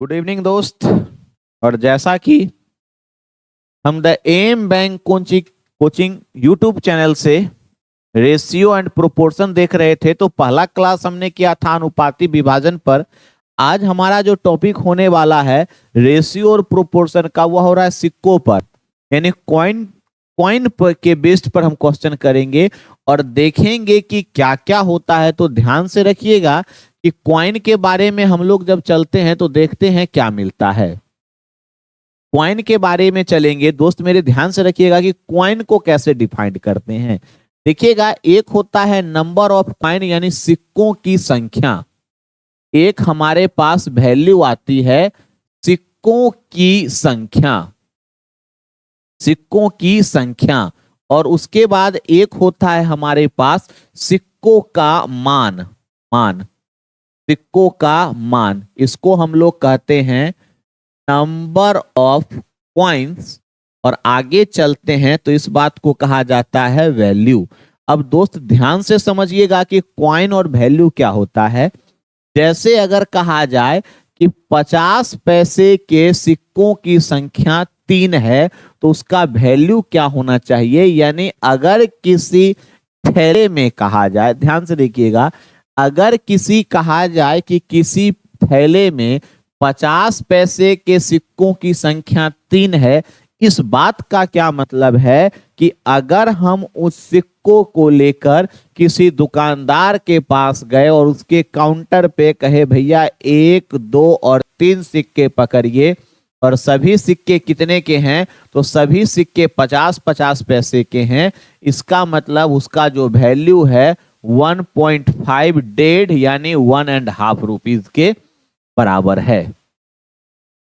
Good evening दोस्त। और जैसा कि हम the M bank coaching YouTube channel से रेशियो एंड प्रोपोर्शन देख रहे थे, तो पहला क्लास हमने किया था अनुपाती विभाजन पर। आज हमारा जो टॉपिक होने वाला है रेशियो और प्रोपोर्शन का, वह हो रहा है सिक्कों पर, यानी कॉइन कॉइन के बेस्ड पर हम क्वेश्चन करेंगे और देखेंगे कि क्या क्या होता है। तो ध्यान से रखिएगा कि कॉइन के बारे में हम लोग जब चलते हैं तो देखते हैं क्या मिलता है। कॉइन के बारे में चलेंगे दोस्त, मेरे ध्यान से रखिएगा कि कॉइन को कैसे डिफाइन करते हैं। देखिएगा, एक होता है नंबर ऑफ कॉइन यानी सिक्कों की संख्या। एक हमारे पास वैल्यू आती है सिक्कों की संख्या, सिक्कों की संख्या। और उसके बाद एक होता है हमारे पास सिक्कों का मान, सिक्कों का मान। इसको हम लोग कहते हैं नंबर ऑफ कॉइन्स। और आगे चलते हैं तो इस बात को कहा जाता है वैल्यू। अब दोस्त ध्यान से समझिएगा कि कॉइन और वैल्यू क्या होता है। जैसे अगर कहा जाए कि 50 पैसे के सिक्कों की संख्या 3 है तो उसका वैल्यू क्या होना चाहिए। यानी अगर किसी थैले में कहा जाए, ध्यान से देखिएगा, अगर कहा जाए कि किसी थैले में 50 पैसे के सिक्कों की संख्या 3 है, इस बात का क्या मतलब है कि अगर हम उस सिक्कों को लेकर किसी दुकानदार के पास गए और उसके काउंटर पे कहे भैया 1, 2 और 3 सिक्के पकड़िए, और सभी सिक्के कितने के हैं, तो सभी सिक्के 50-50 पैसे के हैं, इसका मतलब उसका जो वैल्यू है 1.5 डेढ़ यानी 1.5 रुपीज के बराबर है।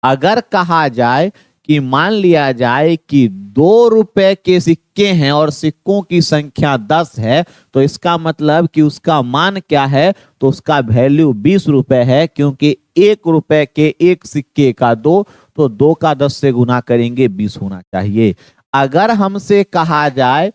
अगर कहा जाए कि मान लिया जाए कि 2 रुपए के सिक्के हैं और सिक्कों की संख्या 10 है, तो इसका मतलब कि उसका मान क्या है, तो उसका वैल्यू 20 रुपए है, क्योंकि 1 रुपए के एक सिक्के का 2, तो 2 का 10 से गुना करेंगे 20 होना चाहिए। अगर हमसे कहा जाए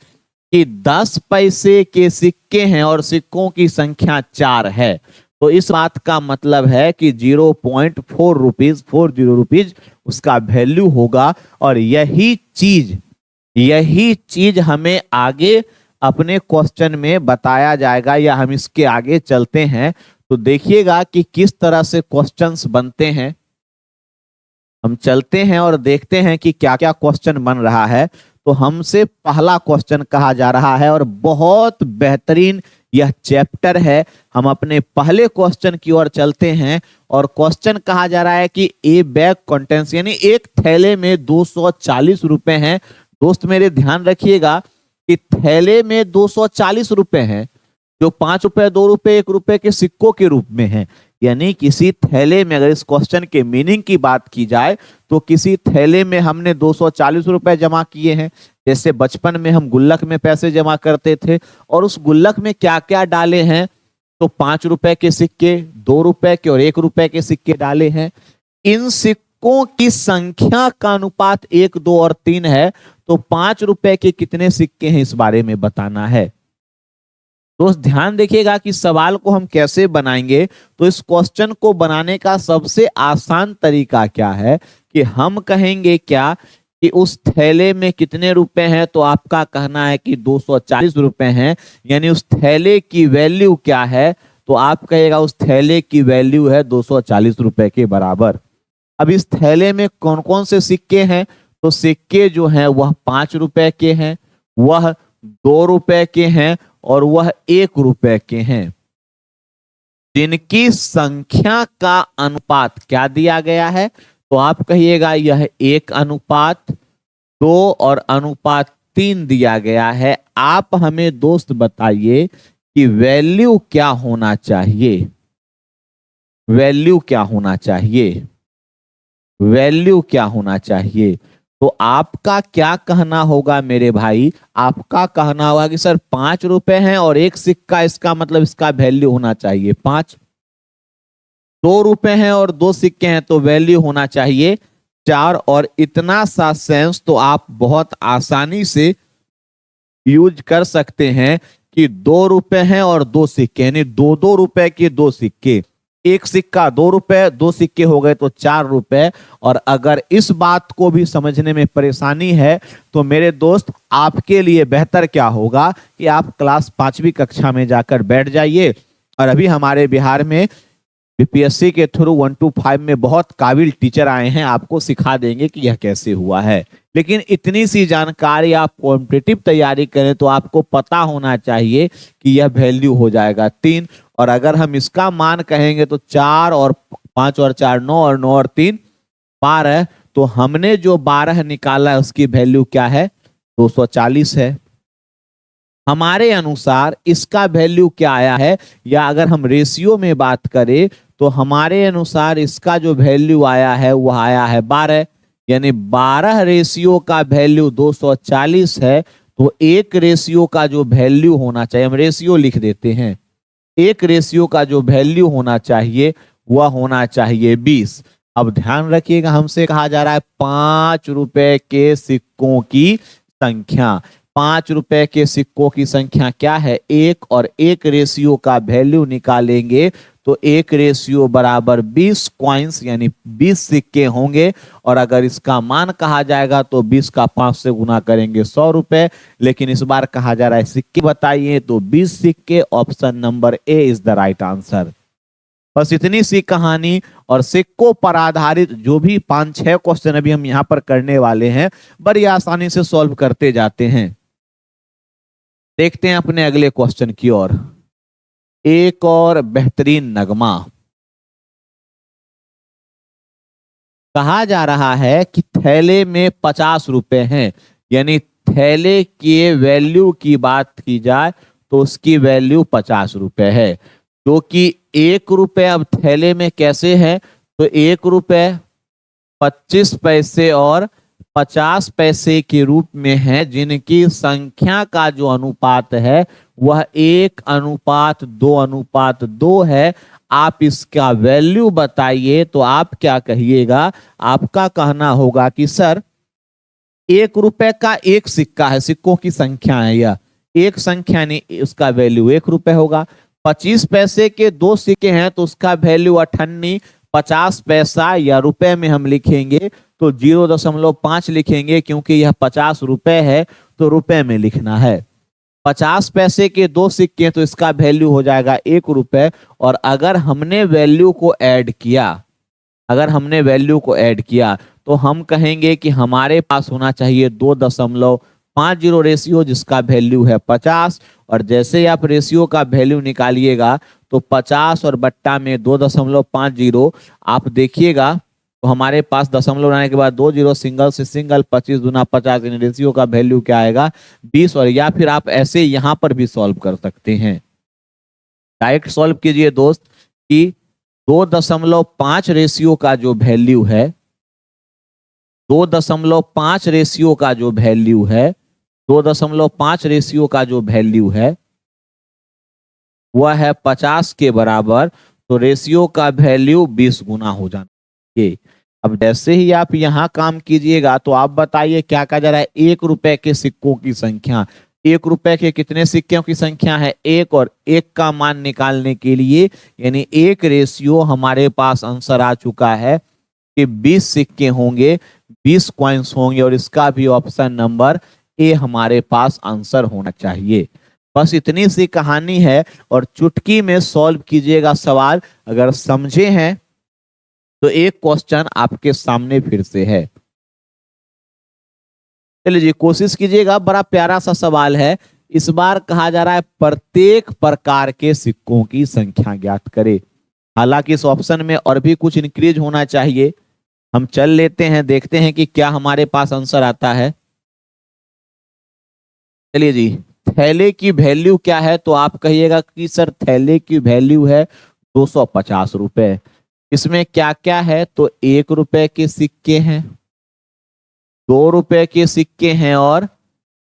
कि 10 पैसे के सिक्के हैं और सिक्कों की संख्या 4 है, तो इस बात का मतलब है कि 0.4 रुपीज 40 रुपीज उसका वैल्यू होगा। और यही चीज हमें आगे अपने क्वेश्चन में बताया जाएगा, या हम इसके आगे चलते हैं तो देखिएगा कि किस तरह से क्वेश्चंस बनते हैं। हम चलते हैं और देखते हैं कि क्या क्या क्वेश्चन बन रहा है। तो हमसे पहला क्वेश्चन कहा जा रहा है और बहुत बेहतरीन यह चैप्टर है। हम अपने पहले क्वेश्चन की ओर चलते हैं और क्वेश्चन कहा जा रहा है कि ए बैग कंटेंट्स, यानी एक थैले में 240 रुपए हैं। दोस्त मेरे ध्यान रखिएगा कि थैले में 240 रुपए हैं, जो 5 रुपए 2 रुपए 1 रुपए के सिक्कों के रूप में हैं। यानी किसी थैले में, अगर इस क्वेश्चन के मीनिंग की बात की जाए तो किसी थैले में हमने 240 रुपए जमा किए हैं। जैसे बचपन में हम गुल्लक में पैसे जमा करते थे और उस गुल्लक में क्या क्या डाले हैं, तो 5 रुपए के सिक्के, 2 रुपए के और 1 रुपए के सिक्के डाले हैं। इन सिक्कों की संख्या का अनुपात 1, 2 और 3 है, तो 5 रुपए के कितने सिक्के हैं इस बारे में बताना है। दोस्त ध्यान देखिएगा कि सवाल को हम कैसे बनाएंगे। तो इस क्वेश्चन को बनाने का सबसे आसान तरीका क्या है कि हम कहेंगे क्या कि उस थैले में कितने रुपए हैं, तो आपका कहना है कि 240 रुपए हैं, यानी उस थैले की वैल्यू क्या है, तो आप कहेगा उस थैले की वैल्यू है 240 रुपए के बराबर। अब इस थैले में कौन कौन से सिक्के हैं, तो सिक्के जो हैं वह 5 रुपए के हैं, वह 2 रुपए के हैं और वह 1 रुपए के हैं, जिनकी संख्या का अनुपात क्या दिया गया है, तो आप कहिएगा यह 1:2 और 3 दिया गया है। आप हमें दोस्त बताइए कि वैल्यू क्या होना चाहिए, वैल्यू क्या होना चाहिए, वैल्यू क्या होना चाहिए। तो आपका क्या कहना होगा मेरे भाई, आपका कहना होगा कि सर 5 रुपए हैं और 1 सिक्का, इसका मतलब इसका वैल्यू होना चाहिए 5। 2 रुपए हैं और 2 सिक्के हैं तो वैल्यू होना चाहिए 4। और इतना सा सेंस तो आप बहुत आसानी से यूज कर सकते हैं कि 2 रुपए हैं और 2 सिक्के, यानी 2-2 रुपए के 2 सिक्के, एक सिक्का 2 रुपए, 2 सिक्के हो गए तो 4 रुपए। और अगर इस बात को भी समझने में परेशानी है तो मेरे दोस्त आपके लिए बेहतर क्या होगा कि आप क्लास 5वीं कक्षा में जाकर बैठ जाइए। और अभी हमारे बिहार में बीपीएससी के थ्रू 125 में बहुत काबिल टीचर आए हैं, आपको सिखा देंगे कि यह कैसे हुआ है। लेकिन इतनी सी जानकारी आप कॉम्पिटिटिव तैयारी करें तो आपको पता होना चाहिए कि यह वैल्यू हो जाएगा 3। और अगर हम इसका मान कहेंगे तो 4 और 5 और 4 9 और 9 और 3 12। तो हमने जो 12 निकाला है उसकी वैल्यू क्या है? 240 है। हमारे अनुसार इसका वैल्यू क्या आया है, या अगर हम रेशियो में बात करें तो हमारे अनुसार इसका जो वैल्यू आया है वह आया है 12। यानी 12 रेशियो का वैल्यू 240 है। तो एक रेशियो का जो वैल्यू होना चाहिए, हम रेशियो लिख देते हैं, एक रेशियो का जो वैल्यू होना चाहिए वह होना चाहिए 20। अब ध्यान रखिएगा, हमसे कहा जा रहा है 5 रुपए के सिक्कों की संख्या। 5 रुपए के सिक्कों की संख्या क्या है? 1। और एक रेशियो का वैल्यू निकालेंगे तो एक रेशियो बराबर 20 कॉइन्स यानी 20 सिक्के होंगे। और अगर इसका मान कहा जाएगा तो 20 का 5 से गुना करेंगे 100 रुपए। लेकिन इस बार कहा जा रहा है सिक्के बताइए, तो 20 सिक्के। Option number A is the right answer. बस इतनी सी कहानी। और सिक्कों पर आधारित जो भी 5-6 क्वेश्चन अभी हम यहाँ पर करने वाले हैं, बड़ी आसानी से सॉल्व करते जाते हैं। देखते हैं अपने अगले क्वेश्चन की ओर। एक और बेहतरीन नगमा। कहा जा रहा है कि थैले में 50 रुपए हैं, यानी थैले के वैल्यू की बात की जाए तो उसकी वैल्यू 50 रुपए है। जो कि 1 रुपए अब थैले में कैसे है, तो 1 रुपए 25 पैसे और 50 पैसे के रूप में है, जिनकी संख्या का जो अनुपात है वह 1:2:2 है। आप इसका वैल्यू बताइए तो आप क्या कहिएगा? आपका कहना होगा कि सर 1 रुपए का एक सिक्का है, सिक्कों की संख्या है, यह एक संख्या नहीं, उसका वैल्यू 1 रुपए होगा। 25 पैसे के 2 सिक्के हैं तो उसका वैल्यू 58। 50 पैसा या रुपए में हम लिखेंगे तो 0.5 लिखेंगे, क्योंकि यह 50 रुपए है तो रुपए में लिखना है। 50 पैसे के 2 सिक्के तो इसका वैल्यू हो जाएगा 1 रुपए। और अगर हमने वैल्यू को ऐड किया, तो हम कहेंगे कि हमारे पास होना चाहिए 2.50 रेशियो, जिसका वैल्यू है 50। और जैसे ही आप रेशियो का वैल्यू निकालिएगा तो 50 और बट्टा में 2.50 आप देखिएगा तो हमारे पास दशमलव लाने के बाद 2 जीरो, सिंगल से सिंगल, 25 दूना 50, इन रेशियो का वैल्यू क्या आएगा? 20। और या फिर आप ऐसे यहां पर भी सॉल्व कर सकते हैं। डायरेक्ट सॉल्व कीजिए दोस्त कि 2.5 रेशियो का जो वैल्यू है, 2.5 रेशियो का जो वैल्यू है, 2.5 रेशियो का जो वैल्यू है वह है 50 के बराबर। तो रेशियो का वैल्यू 20 गुना हो जाना चाहिए। अब जैसे ही आप यहां काम कीजिएगा तो आप बताइए क्या कहा जा रहा है? 1 रुपए के सिक्कों की संख्या। 1 रुपए के कितने सिक्कों की संख्या है? 1। और 1 का मान निकालने के लिए यानी 1 रेशियो हमारे पास आंसर आ चुका है कि 20 सिक्के होंगे, 20 कॉइन्स होंगे। और इसका भी ऑप्शन नंबर ए हमारे पास आंसर होना चाहिए। बस इतनी सी कहानी है और चुटकी में सॉल्व कीजिएगा सवाल। अगर समझे हैं तो एक क्वेश्चन आपके सामने फिर से है। चलिए जी, कोशिश कीजिएगा। बड़ा प्यारा सा सवाल है। इस बार कहा जा रहा है प्रत्येक प्रकार के सिक्कों की संख्या ज्ञात करें। हालांकि इस ऑप्शन में और भी कुछ इंक्रीज होना चाहिए। हम चल लेते हैं, देखते हैं कि क्या हमारे पास आंसर आता है। चलिए जी, थैले की वैल्यू क्या है? तो आप कहिएगा कि सर थैले की वैल्यू है 250 रुपए। इसमें क्या क्या है? तो 1 रुपए के सिक्के हैं, 2 रुपए के सिक्के हैं और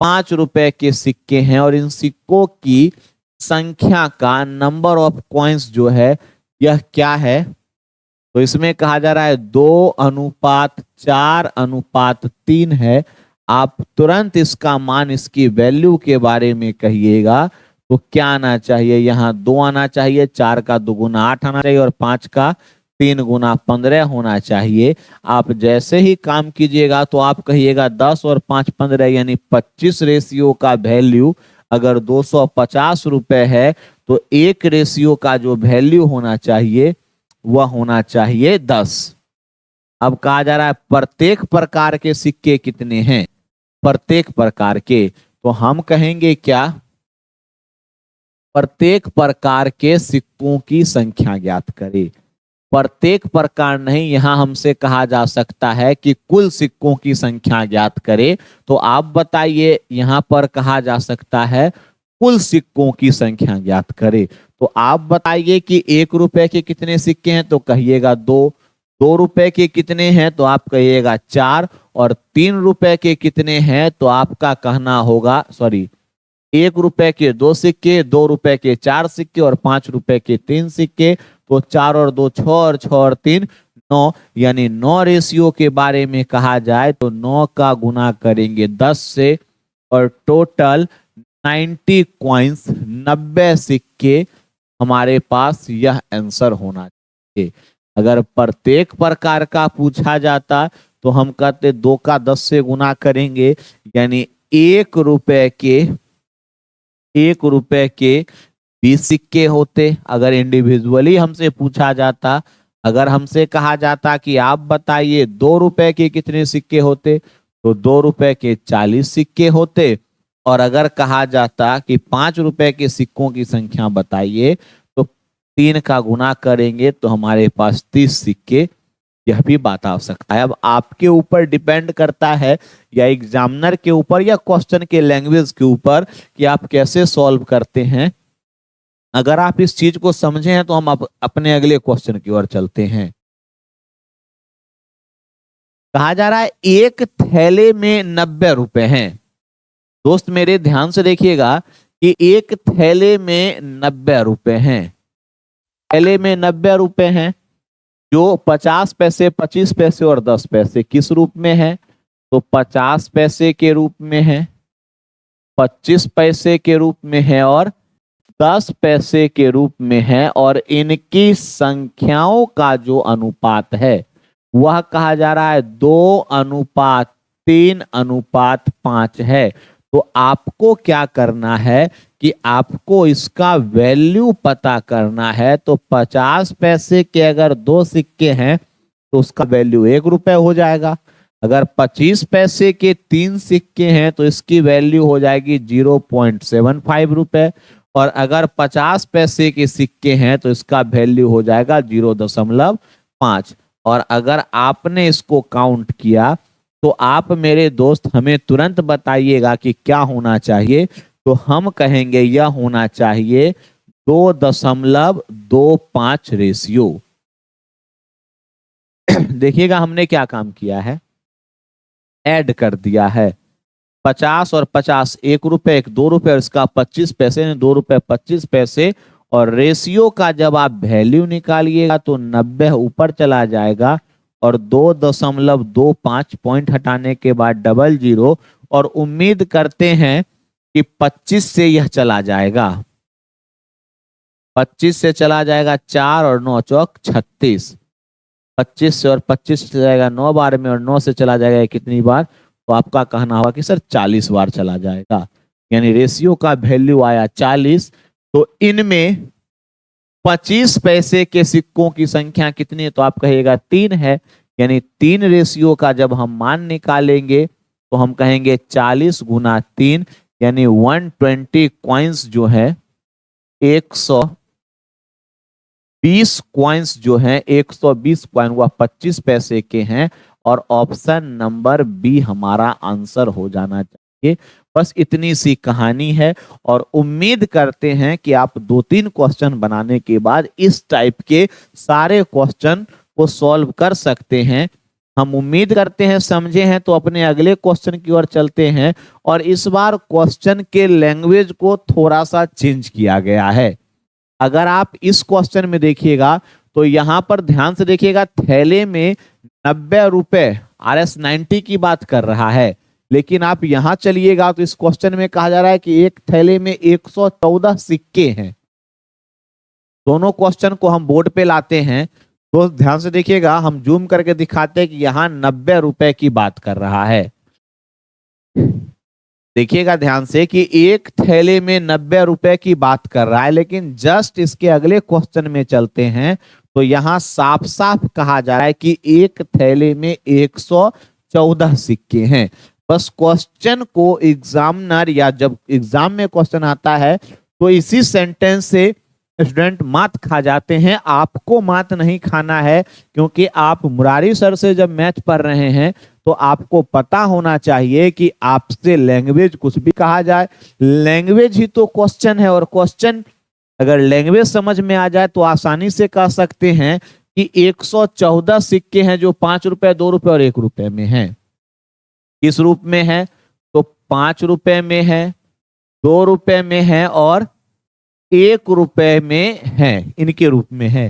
5 रुपए के सिक्के हैं। और इन सिक्कों की संख्या का नंबर ऑफ कॉइन्स जो है यह क्या है? तो इसमें कहा जा रहा है 2:4:3 है। आप तुरंत इसका मान, इसकी वैल्यू के बारे में कहिएगा तो क्या आना चाहिए, यहाँ 2 आना चाहिए, 4 का 2 गुना 8 आना चाहिए और 5 का 3 गुना 15 होना चाहिए। आप जैसे ही काम कीजिएगा तो आप कहिएगा 10 और 5 15 यानी 25 रेशियो का वैल्यू अगर 250 रुपए है तो एक रेशियो का जो वैल्यू होना चाहिए वह होना चाहिए 10। अब कहा जा रहा है प्रत्येक प्रकार के सिक्के कितने हैं, प्रत्येक प्रकार के, तो हम कहेंगे क्या, प्रत्येक प्रकार के सिक्कों की संख्या ज्ञात करें। प्रत्येक प्रकार नहीं, यहां हमसे कहा जा सकता है कि कुल सिक्कों की संख्या ज्ञात करें। तो आप बताइए, यहां पर कहा जा सकता है कुल सिक्कों की संख्या ज्ञात करें। तो आप बताइए कि 1 रुपए के कितने सिक्के हैं, तो कहिएगा 2। 2 रुपए के कितने हैं, तो आप कहिएगा 4। और 3 रुपए के कितने हैं, तो आपका कहना होगा, सॉरी, 1 रुपए के 2 सिक्के, 2 रुपए के 4 सिक्के और 5 रुपए के 3 सिक्के। तो 4 और 2 6 और 6 और 3 9, यानी 9 रेशियो के बारे में कहा जाए तो 9 का गुना करेंगे 10 से और टोटल 90 कॉइन्स, 90 सिक्के हमारे पास यह आंसर होना चाहिए। अगर प्रत्येक प्रकार का पूछा जाता तो हम कहते 2 का 10 से गुना करेंगे, यानी 1 रुपए के 20 सिक्के होते। अगर इंडिविजुअली हमसे पूछा जाता, अगर हमसे कहा जाता कि आप बताइए 2 रुपए के कितने सिक्के होते, तो 2 रुपए के 40 सिक्के होते। और अगर कहा जाता कि 5 रुपए के सिक्कों की संख्या बताइए, तो 3 का गुना करेंगे तो हमारे पास 30 सिक्के, यह भी बात आ सकता है। अब आपके ऊपर डिपेंड करता है या एग्जामिनर के ऊपर या क्वेश्चन के लैंग्वेज के ऊपर कि आप कैसे सॉल्व करते हैं। अगर आप इस चीज को समझे हैं तो हम अपने अगले क्वेश्चन की ओर चलते हैं। कहा जा रहा है एक थैले में 90 रुपए हैं। दोस्त मेरे ध्यान से देखिएगा कि एक थैले में 90 रुपए हैं। थैले में 90 रुपए हैं जो 50 पैसे, 25 पैसे और 10 पैसे किस रूप में है, तो 50 पैसे के रूप में है, 25 पैसे के रूप में है और 10 पैसे के रूप में है। और इनकी संख्याओं का जो अनुपात है वह कहा जा रहा है 2:3:5 है। तो आपको क्या करना है कि आपको इसका वैल्यू पता करना है। तो 50 पैसे के अगर 2 सिक्के हैं तो उसका वैल्यू 1 रुपए हो जाएगा। अगर 25 पैसे के 3 सिक्के हैं तो इसकी वैल्यू हो जाएगी 0.75 रुपए। और अगर 50 पैसे के सिक्के हैं तो इसका वैल्यू हो जाएगा 0.5। और अगर आपने इसको काउंट किया तो आप मेरे दोस्त हमें तुरंत बताइएगा कि क्या होना चाहिए। तो हम कहेंगे यह होना चाहिए 2.25 रेशियो। देखिएगा हमने क्या काम किया है, ऐड कर दिया है 50 और 50, 1 रुपए, 1 2 रुपए और इसका 25 पैसे, 2 रुपए 25 पैसे। और रेशियो का जब आप वैल्यू निकालिएगा तो 90 ऊपर चला जाएगा और 2.25 पॉइंट हटाने के बाद 00। और उम्मीद करते हैं कि 25 से यह चला जाएगा, 25 से चला जाएगा 4 और 9 चौक 36, 25 से और 25 से जाएगा 9 बार में और 9 से चला जाएगा कितनी बार, तो आपका कहना होगा कि सर 40 बार चला जाएगा, यानी रेशियो का वैल्यू आया 40। तो इनमें 25 पैसे के सिक्कों की संख्या कितनी है, तो आप कहिएगा 3 है, यानी 3 रेशियो का जब हम मान निकालेंगे तो हम कहेंगे 40 गुना 3, यानी 120 कॉइन्स जो है 120 कॉइन्स जो है 120 कॉइन वह 25 पैसे के हैं। और ऑप्शन नंबर बी हमारा आंसर हो जाना चाहिए। बस इतनी सी कहानी है और उम्मीद करते हैं कि आप 2-3 क्वेश्चन बनाने के बाद इस टाइप के सारे क्वेश्चन को सॉल्व कर सकते हैं। हम उम्मीद करते हैं समझे हैं। तो अपने अगले क्वेश्चन की ओर चलते हैं और इस बार क्वेश्चन के लैंग्वेज को थोड़ा सा चेंज किया गया है। अगर आप इस क्वेश्चन में देखिएगा तो यहां पर ध्यान से देखिएगा, थैले में 90 रुपए RS90 की बात कर रहा है, लेकिन आप यहां चलिएगा तो इस क्वेश्चन में कहा जा रहा है कि एक थैले में 114 सिक्के हैं। दोनों क्वेश्चन को हम बोर्ड पे लाते हैं तो ध्यान से देखिएगा, हम जूम करके दिखाते हैं कि यहाँ 90 रुपए की बात कर रहा है। देखिएगा ध्यान से कि एक थैले में 90 रुपए की बात कर रहा है, लेकिन जस्ट इसके अगले क्वेश्चन में चलते हैं तो यहाँ साफ साफ कहा जा रहा है कि एक थैले में 114 सिक्के हैं। बस क्वेश्चन को एग्जामिनर या जब एग्जाम में क्वेश्चन आता है तो इसी सेंटेंस से स्टूडेंट मात खा जाते हैं। आपको मात नहीं खाना है, क्योंकि आप मुरारी सर से जब मैथ पढ़ रहे हैं तो आपको पता होना चाहिए कि आपसे लैंग्वेज कुछ भी कहा जाए, लैंग्वेज ही तो क्वेश्चन है, और क्वेश्चन अगर लैंग्वेज समझ में आ जाए तो आसानी से कह सकते हैं कि 114 सिक्के हैं जो 5 रुपए, 2 रुपए और 1 रुपए में हैं। किस रूप में है? तो 5 रुपए में है, 2 रुपए में है और 1 रुपए में है, इनके रूप में है।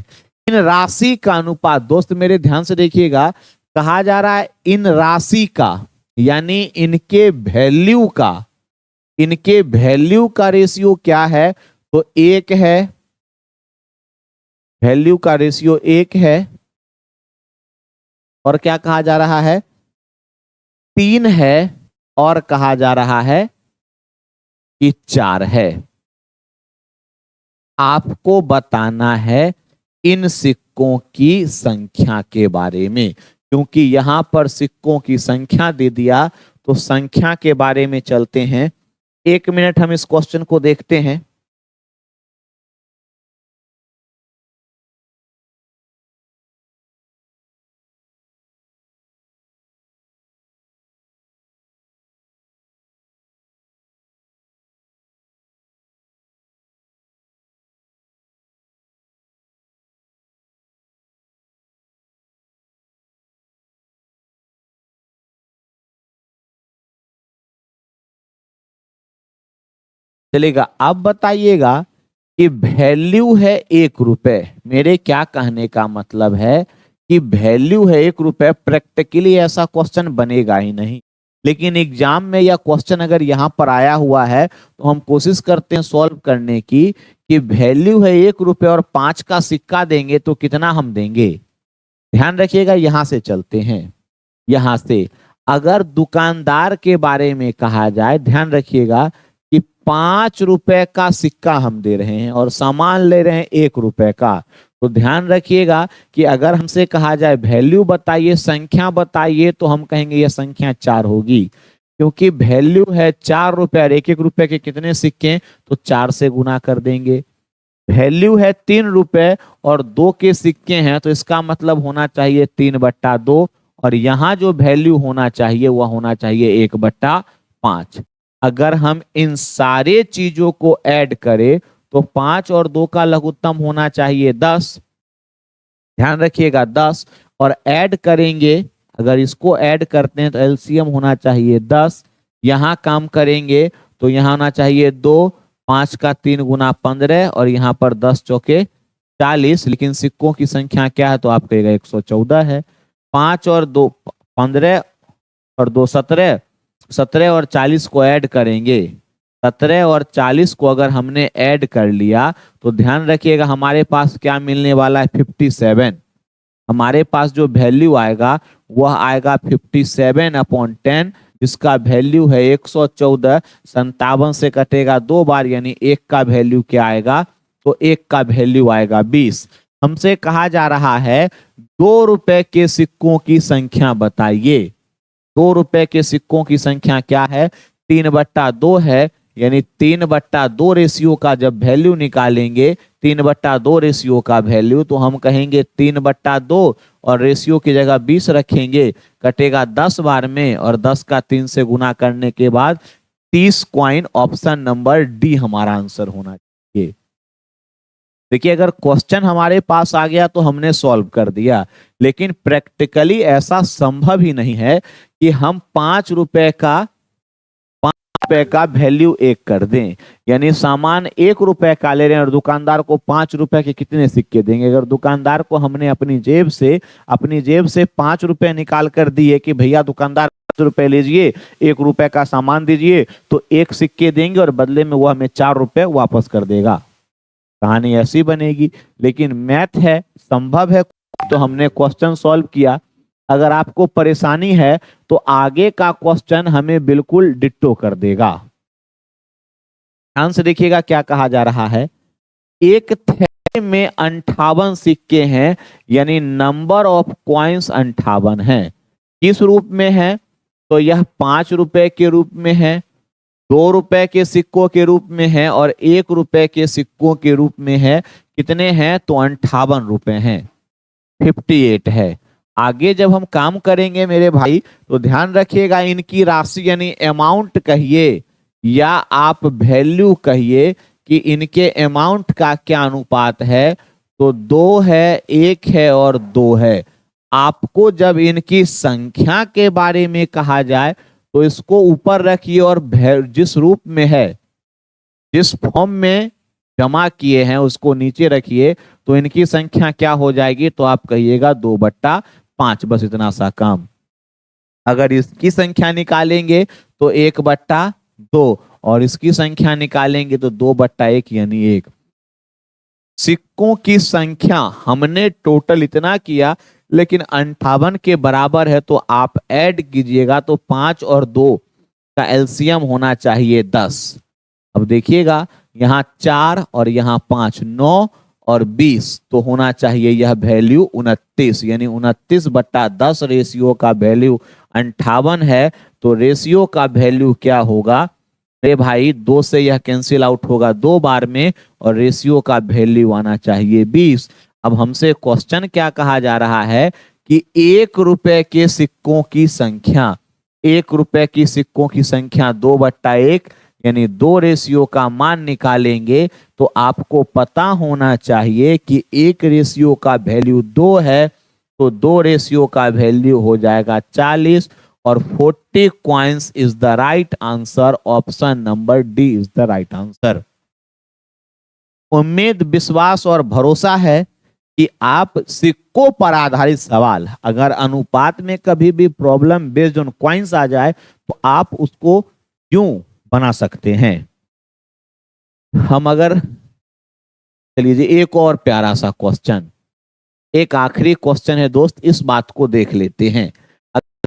इन राशि का अनुपात, दोस्त मेरे ध्यान से देखिएगा, कहा जा रहा है इन राशि का, यानी इनके वैल्यू का, इनके वैल्यू का रेशियो क्या है? तो 1 है, वैल्यू का रेशियो 1 है। और क्या कहा जा रहा है? 3 है, और कहा जा रहा है कि 4 है। आपको बताना है इन सिक्कों की संख्या के बारे में, क्योंकि यहां पर सिक्कों की संख्या दे दिया तो संख्या के बारे में चलते हैं। 1 मिनट हम इस क्वेश्चन को देखते हैं। चलेगा। अब बताइएगा कि वैल्यू है 1 रुपए। मेरे क्या कहने का मतलब है कि वैल्यू है 1 रुपए, प्रैक्टिकली ऐसा क्वेश्चन बनेगा ही नहीं, लेकिन एग्जाम में यह क्वेश्चन अगर यहां पर आया हुआ है तो हम कोशिश करते हैं सॉल्व करने की कि वैल्यू है 1 रुपए और 5 का सिक्का देंगे तो कितना हम देंगे। ध्यान रखिएगा, यहां से चलते हैं। यहां से अगर दुकानदार के बारे में कहा जाए, ध्यान रखिएगा कि 5 रुपए का सिक्का हम दे रहे हैं और सामान ले रहे हैं 1 रुपए का, तो ध्यान रखिएगा कि अगर हमसे कहा जाए वैल्यू बताइए, संख्या बताइए, तो हम कहेंगे यह संख्या 4 होगी, क्योंकि वैल्यू है 4 रुपए और 1 रुपए के कितने सिक्के, तो 4 से गुना कर देंगे। वैल्यू है 3 रुपए और 2 के सिक्के हैं, तो इसका मतलब होना चाहिए 3/2, और यहां जो वैल्यू होना चाहिए वह होना चाहिए 1/5। अगर हम इन सारे चीजों को ऐड करें तो 5 और 2 का लघुत्तम होना चाहिए 10। ध्यान रखिएगा 10, और ऐड करेंगे, अगर इसको ऐड करते हैं तो एलसीएम होना चाहिए 10। यहां काम करेंगे तो यहां होना चाहिए 2, 5 का 3 गुना 15, और यहां पर 10 चौके 40, लेकिन सिक्कों की संख्या क्या है तो आप कहेगा 114 है। 5 और 2 15 और 2 17, 17 और 40 को ऐड करेंगे। 17 और 40 को अगर हमने ऐड कर लिया तो ध्यान रखिएगा हमारे पास क्या मिलने वाला है, 57। हमारे पास जो वैल्यू आएगा वह आएगा 57/10, जिसका वैल्यू है 114। 57 से कटेगा 2 बार, यानी 1 का वैल्यू क्या आएगा, तो 1 का वैल्यु आएगा 20। हमसे कहा जा रहा है 2 रुपए के सिक्कों की संख्या बताइए। 2 रुपए के सिक्कों की संख्या क्या है, 3/2 है, यानी 3/2 रेशियो का जब वैल्यू निकालेंगे, 3/2 रेशियो का वैल्यू, तो हम कहेंगे 3/2 और रेशियो की जगह 20 रखेंगे, कटेगा 10 बार में, और 10 का 3 से गुना करने के बाद 30 कॉइन, ऑप्शन नंबर डी हमारा आंसर होना चाहिए। देखिए अगर क्वेश्चन हमारे पास आ गया तो हमने सॉल्व कर दिया, लेकिन प्रैक्टिकली ऐसा संभव ही नहीं है कि हम 5 रुपए का वैल्यू 1 कर दें, यानी सामान 1 रुपए का ले रहे हैं और दुकानदार को 5 रुपए के कितने सिक्के देंगे। अगर दुकानदार को हमने अपनी जेब से 5 रुपए निकाल कर दिए कि भैया दुकानदार रुपए लीजिए, 1 रुपए का सामान दीजिए, तो 1 सिक्के देंगे और बदले में वो हमें 4 रुपए वापस कर देगा। कहानी ऐसी बनेगी। लेकिन मैथ है, संभव है, तो हमने क्वेश्चन सॉल्व किया। अगर आपको परेशानी है तो आगे का क्वेश्चन हमें बिल्कुल डिट्टो कर देगा। ध्यान से देखिएगा क्या कहा जा रहा है। एक थैले में 58 सिक्के हैं, यानी नंबर ऑफ कॉइन्स 58 है। किस रूप में है? तो यह 5 रुपए के रूप में है, 2 रुपए के सिक्कों के रूप में है और 1 रुपए के सिक्कों के रूप में है। कितने हैं? तो 58 रुपए हैं, 58 है। आगे जब हम काम करेंगे मेरे भाई, तो ध्यान रखिएगा, इनकी राशि यानी अमाउंट कहिए या आप वैल्यू कहिए कि इनके अमाउंट का क्या अनुपात है। तो 2 है, 1 है और 2 है। आपको जब इनकी संख्या के बारे में कहा जाए तो इसको ऊपर रखिए और जिस रूप में है, जिस फॉर्म में जमा किए हैं उसको नीचे रखिए, तो इनकी संख्या क्या हो जाएगी? तो आप कहिएगा 2/5। बस इतना सा काम। अगर इसकी संख्या निकालेंगे तो 1/2 और इसकी संख्या निकालेंगे तो 2/1 यानी 1। सिक्कों की संख्या हमने टोटल इतना किया, लेकिन 58 के बराबर है, तो आप ऐड कीजिएगा तो 5 और 2 का एलसीएम होना चाहिए 10। अब देखिएगा, यहाँ 4 और यहाँ 5, 9 और 20, तो होना चाहिए यह वैल्यू 29, यानी 29/10 रेशियो का वैल्यू 58 है। तो रेशियो का वैल्यू क्या होगा मेरे भाई? 2 से यह कैंसिल आउट होगा 2 बार में और रेशियो का वैल्यू आना चाहिए 20। अब हमसे क्वेश्चन क्या कहा जा रहा है कि 1 रुपए के सिक्कों की संख्या, 1 रुपए की सिक्कों की संख्या 2/1 यानी 2 रेशियो का मान निकालेंगे। तो आपको पता होना चाहिए कि 1 रेशियो का वैल्यू 2 है, तो 2 रेशियो का वैल्यू हो जाएगा 40 और 40 coins is the right answer. Option number D is the right answer. उम्मीद, विश्वास और भरोसा है कि आप सिक्कों पर आधारित सवाल, अगर अनुपात में कभी भी प्रॉब्लम बेस्ड ऑन कॉइन्स आ जाए तो आप उसको यूं बना सकते हैं। हम अगर चलिए जी, एक और प्यारा सा क्वेश्चन, एक आखिरी क्वेश्चन है दोस्त, इस बात को देख लेते हैं।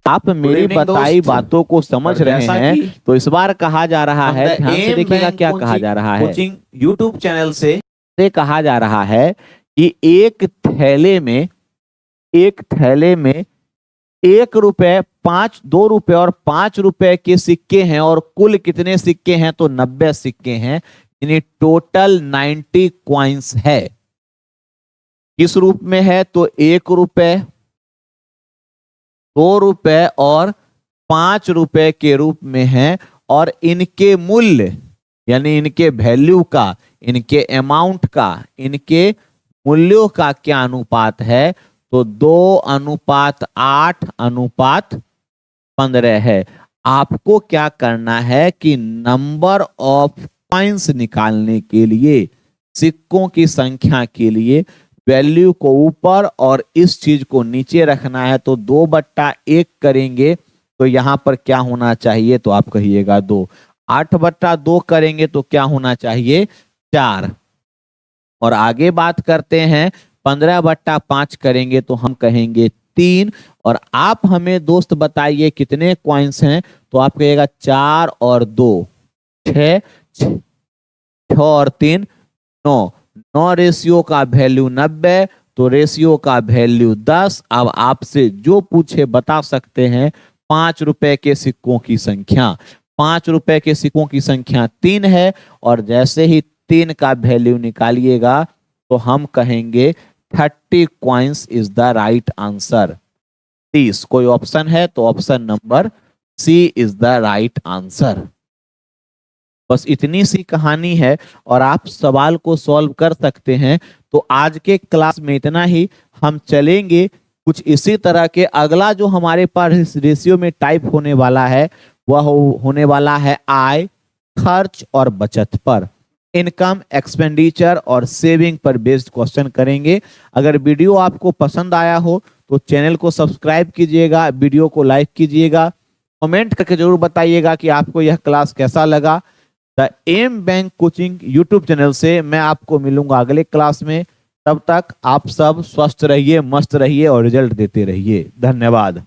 आप मेरी बताई बातों को समझ रहे हैं तो इस बार कहा जा रहा है, ध्यान से देखिएगा क्या कहा जा रहा है। कोचिंग यूट्यूब चैनल से कहा जा रहा है कि एक थैले में 1 रुपए, 2 रुपए और 5 रुपए के सिक्के हैं और कुल कितने सिक्के हैं? तो 90 सिक्के हैं, यानी टोटल 90 कॉइन्स है। किस रूप में है? तो 1 रुपए, 2 रुपए और 5 रुपए के रूप में है और इनके मूल्य यानी इनके वैल्यू का, इनके अमाउंट का, इनके मूल्यों का क्या अनुपात है? तो 2:8:15 है। आपको क्या करना है कि नंबर ऑफ कॉइन्स निकालने के लिए, सिक्कों की संख्या के लिए वैल्यू को ऊपर और इस चीज को नीचे रखना है। तो 2/1 करेंगे तो यहां पर क्या होना चाहिए? तो आप कहिएगा 2। 8/2 करेंगे तो क्या होना चाहिए? 4। और आगे बात करते हैं, 15/5 करेंगे तो हम कहेंगे 3। और आप हमें दोस्त बताइए कितने कॉइन्स हैं? तो आप कहिएगा 4 और 2 6, 6 और 3 9। 9 रेशियो का वैल्यू 90, तो रेशियो का वैल्यू 10। अब आपसे जो पूछे बता सकते हैं। 5 रुपए के सिक्कों की संख्या, 5 रुपए के सिक्कों की संख्या 3 है और जैसे ही 3 का वैल्यू निकालिएगा तो हम कहेंगे 30 coins is the right answer. 30 कोई ऑप्शन है तो option number C is the right answer. बस इतनी सी कहानी है और आप सवाल को सॉल्व कर सकते हैं। तो आज के क्लास में इतना ही। हम चलेंगे कुछ इसी तरह के। अगला जो हमारे पास रेशियो में टाइप होने वाला है वह होने वाला है आय, खर्च और बचत पर, इनकम, एक्सपेंडिचर और सेविंग पर बेस्ड क्वेश्चन करेंगे। अगर वीडियो आपको पसंद आया हो तो चैनल को सब्सक्राइब कीजिएगा, वीडियो को लाइक कीजिएगा कमेंट करके जरूर बताइएगा कि आपको यह क्लास कैसा लगा। The M bank coaching YouTube channel से मैं आपको मिलूंगा अगले क्लास में। तब तक आप सब स्वस्थ रहिए, मस्त रहिए और रिजल्ट देते रहिए। धन्यवाद।